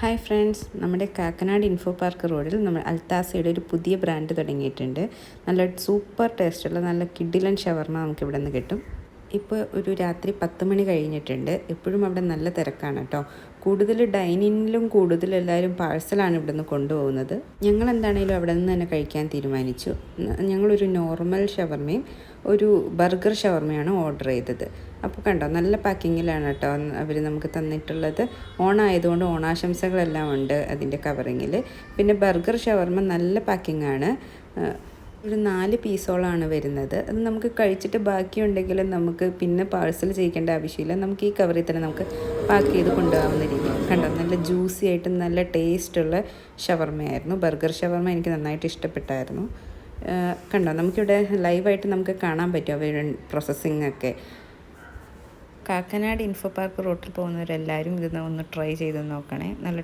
Hi friends, നമ്മുടെ Kakkanad info park റോഡിൽ നമ്മൾ അൽത്താസയുടെ ഒരു പുതിയ ബ്രാൻഡ് തുടങ്ങിയിട്ടുണ്ട്. നല്ല സൂപ്പർ ടേസ്റ്റുള്ള നല്ല കിഡിലൻ ഷവർമ നമുക്ക് ഇവിടെ നിന്ന് കിട്ടും. ഇപ്പോൾ ഒരു രാത്രി 10 മണി കഴിഞ്ഞിട്ടുണ്ട്. എപ്പോഴും അവിടെ നല്ല തിരക്കാണ് കേട്ടോ. കൂടുതൽ ഡൈനിങ്ങിലും കൂടുതൽ എല്ലാവരും പാഴ്സലാണ് ഇവിടെ നിന്ന് കൊണ്ടുപോകുന്നത്. ഞങ്ങൾ എന്താണേലും അവിടെ നിന്ന് തന്നെ കഴിക്കാൻ തീരുമാനിച്ചു. ഞങ്ങളൊരു നോർമൽ ഷവർമയും ഒരു ബർഗർ ഷവർമയാണ് ഓർഡർ ചെയ്തത്. അപ്പോൾ കണ്ടോ, നല്ല പാക്കിങ്ങിലാണ് കേട്ടോ അവർ നമുക്ക് തന്നിട്ടുള്ളത്. ഓണായതുകൊണ്ട് ഓണാശംസകളെല്ലാം ഉണ്ട് അതിൻ്റെ കവറിങ്ങിൽ. പിന്നെ ബർഗർ ഷവർമ നല്ല പാക്കിങ്ങാണ്. ഒരു 4 പീസോളാണ് വരുന്നത്. അത് നമുക്ക് കഴിച്ചിട്ട് ബാക്കിയുണ്ടെങ്കിൽ നമുക്ക് പിന്നെ പാഴ്സൽ ചെയ്യിക്കേണ്ട ആവശ്യമില്ല. നമുക്ക് ഈ കവറിൽ തന്നെ നമുക്ക് പാക്ക് ചെയ്ത് കൊണ്ടുപോകാവുന്ന രീതിയിൽ. കണ്ടോ, നല്ല ജ്യൂസി ആയിട്ട് നല്ല ടേസ്റ്റുള്ള ഷവർമയായിരുന്നു. ബർഗർ ഷവർമ എനിക്ക് നന്നായിട്ട് ഇഷ്ടപ്പെട്ടായിരുന്നു. കണ്ടോ, നമുക്കിവിടെ ലൈവായിട്ട് നമുക്ക് കാണാൻ പറ്റും അവരുടെ പ്രോസസ്സിംഗ് ഒക്കെ. കാക്കനാട് ഇൻഫോ പാർക്ക് റോട്ടിൽ പോകുന്നവരെല്ലാവരും ഇത് ഒന്ന് ട്രൈ ചെയ്ത് നോക്കണേ. നല്ല